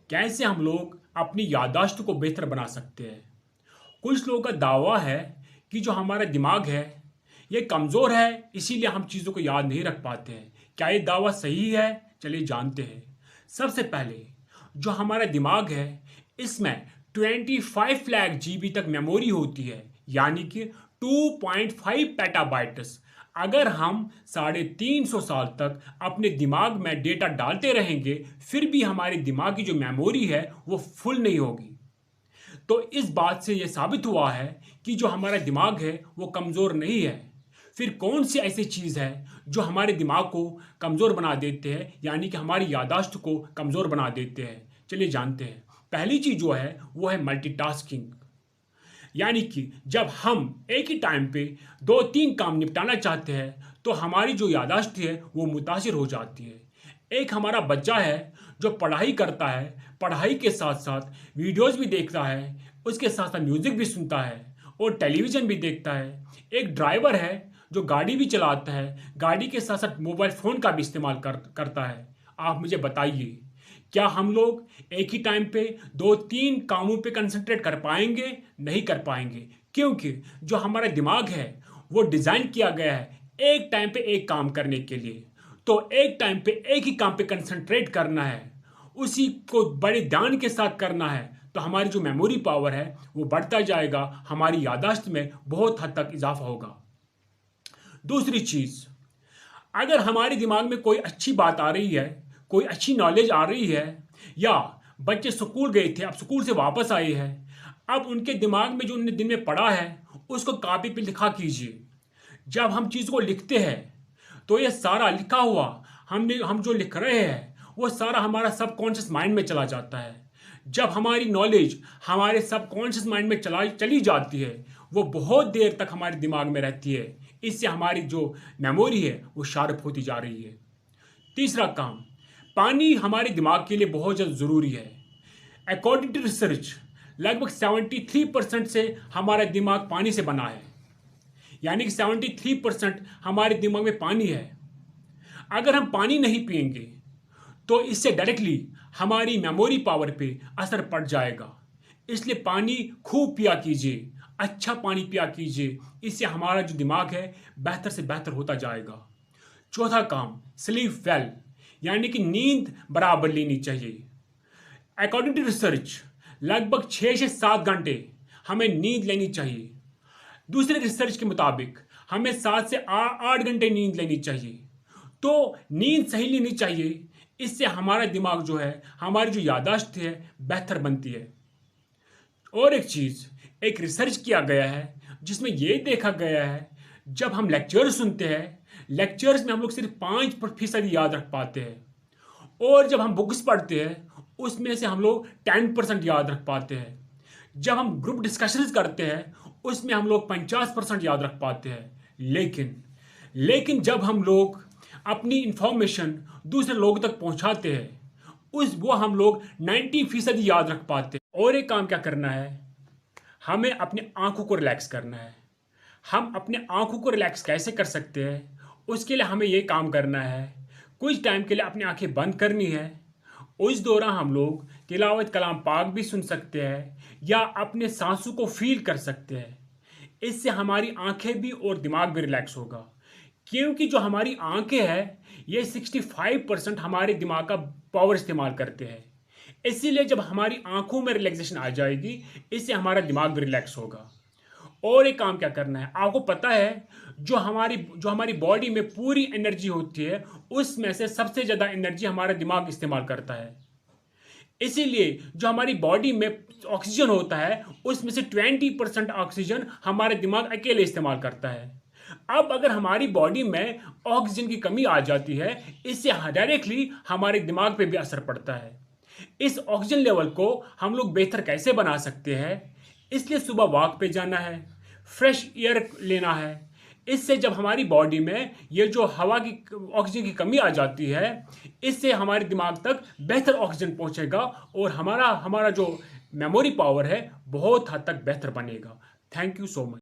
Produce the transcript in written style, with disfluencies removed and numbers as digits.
कैसे हम लोग अपनी याददाश्त को बेहतर बना सकते हैं। कुछ लोगों का दावा है कि जो हमारा दिमाग है ये कमज़ोर है, इसीलिए हम चीज़ों को याद नहीं रख पाते हैं। क्या ये दावा सही है? चलिए जानते हैं। सबसे पहले जो हमारा दिमाग है इसमें 25 लाख जीबी तक मेमोरी होती है, यानी कि 2.5 पेटाबाइट्स। अगर हम 350 साल तक अपने दिमाग में डेटा डालते रहेंगे फिर भी हमारे दिमाग की जो मेमोरी है वो फुल नहीं होगी। तो इस बात से यह साबित हुआ है कि जो हमारा दिमाग है वो कमज़ोर नहीं है। फिर कौन सी ऐसी चीज़ है जो हमारे दिमाग को कमज़ोर बना देते हैं, यानी कि हमारी याददाश्त को कमज़ोर बना देते हैं। चलिए जानते हैं। पहली चीज़ जो है वो है मल्टीटास्किंग, यानी कि जब हम एक ही टाइम पे 2-3 काम निपटाना चाहते हैं तो हमारी जो याददाश्त है वो मुतासिर हो जाती है। एक हमारा बच्चा है जो पढ़ाई करता है, पढ़ाई के साथ साथ वीडियोज़ भी देखता है, उसके साथ साथ म्यूज़िक भी सुनता है और टेलीविज़न भी देखता है। एक ड्राइवर है जो गाड़ी भी चलाता है, गाड़ी के साथ साथ मोबाइल फ़ोन का भी इस्तेमाल करता है। आप मुझे बताइए, क्या हम लोग एक ही टाइम पे 2-3 कामों पे कंसंट्रेट कर पाएंगे? नहीं कर पाएंगे, क्योंकि जो हमारा दिमाग है वो डिज़ाइन किया गया है एक टाइम पे एक काम करने के लिए। तो एक टाइम पे एक ही काम पे कंसंट्रेट करना है, उसी को बड़े ध्यान के साथ करना है, तो हमारी जो मेमोरी पावर है वो बढ़ता जाएगा, हमारी याददाश्त में बहुत हद तक इजाफा होगा। दूसरी चीज़, अगर हमारे दिमाग में कोई अच्छी बात आ रही है, कोई अच्छी नॉलेज आ रही है, या बच्चे स्कूल गए थे अब स्कूल से वापस आए हैं, अब उनके दिमाग में जो उन्होंने दिन में पढ़ा है उसको कॉपी पे लिखा कीजिए। जब हम चीज़ को लिखते हैं तो ये सारा लिखा हुआ हम जो लिख रहे हैं वो सारा हमारा सबकॉन्शियस माइंड में चला जाता है। जब हमारी नॉलेज हमारे सबकॉन्शियस माइंड में चली जाती है वो बहुत देर तक हमारे दिमाग में रहती है। इससे हमारी जो मेमोरी है वो शार्प होती जा रही है। तीसरा काम, पानी हमारे दिमाग के लिए बहुत ज़्यादा ज़रूरी है। अकॉर्डिंग टू रिसर्च लगभग 73% से हमारा दिमाग पानी से बना है, यानी कि 73% हमारे दिमाग में पानी है। अगर हम पानी नहीं पिएंगे तो इससे डायरेक्टली हमारी मेमोरी पावर पे असर पड़ जाएगा। इसलिए पानी खूब पिया कीजिए, अच्छा पानी पिया कीजिए, इससे हमारा जो दिमाग है बेहतर से बेहतर होता जाएगा। चौथा काम, स्लीप वेल, यानी कि नींद बराबर लेनी चाहिए। अकॉर्डिंग टू रिसर्च लगभग 6 से 7 घंटे हमें नींद लेनी चाहिए। दूसरे रिसर्च के मुताबिक हमें 7 से 8 घंटे नींद लेनी चाहिए। तो नींद सही लेनी चाहिए, इससे हमारा दिमाग जो है, हमारी जो याददाश्त है बेहतर बनती है। और एक चीज़, एक रिसर्च किया गया है जिसमें यह देखा गया है जब हम लेक्चर्स सुनते हैं, लेक्चर्स में हम लोग सिर्फ 5% याद रख पाते हैं, और जब हम बुक्स पढ़ते हैं उसमें से हम लोग 10% याद रख पाते हैं। जब हम ग्रुप डिस्कशंस करते हैं उसमें हम लोग 50% याद रख पाते हैं। लेकिन जब हम लोग अपनी इंफॉर्मेशन दूसरे लोगों तक पहुंचाते हैं वो हम लोग 90% याद रख पाते हैं। और एक काम क्या करना है, हमें अपनी आंखों को रिलैक्स करना है। हम अपने आंखों को रिलैक्स कैसे कर सकते हैं, उसके लिए हमें ये काम करना है, कुछ टाइम के लिए अपनी आंखें बंद करनी है। उस दौरान हम लोग तिलावत कलाम पाक भी सुन सकते हैं या अपने सांसों को फील कर सकते हैं। इससे हमारी आंखें भी और दिमाग भी रिलैक्स होगा, क्योंकि जो हमारी आंखें हैं ये 65% हमारे दिमाग का पावर इस्तेमाल करते हैं। इसीलिए जब हमारी आंखों में रिलैक्सेशन आ जाएगी इससे हमारा दिमाग भी रिलैक्स होगा। और एक काम क्या करना है, आपको पता है जो हमारी बॉडी में पूरी एनर्जी होती है उसमें से सबसे ज़्यादा एनर्जी हमारा दिमाग इस्तेमाल करता है। इसीलिए जो हमारी बॉडी में ऑक्सीजन होता है उसमें से 20% ऑक्सीजन हमारे दिमाग अकेले इस्तेमाल करता है। अब अगर हमारी बॉडी में ऑक्सीजन की कमी आ जाती है इससे डायरेक्टली हमारे दिमाग पे भी असर पड़ता है। इस ऑक्सीजन लेवल को हम लोग बेहतर कैसे बना सकते हैं, इसलिए सुबह वॉक पे जाना है, फ्रेश एयर लेना है। इससे जब हमारी बॉडी में ये जो हवा की ऑक्सीजन की कमी आ जाती है इससे हमारे दिमाग तक बेहतर ऑक्सीजन पहुंचेगा और हमारा जो मेमोरी पावर है बहुत हद तक बेहतर बनेगा। Thank you so much.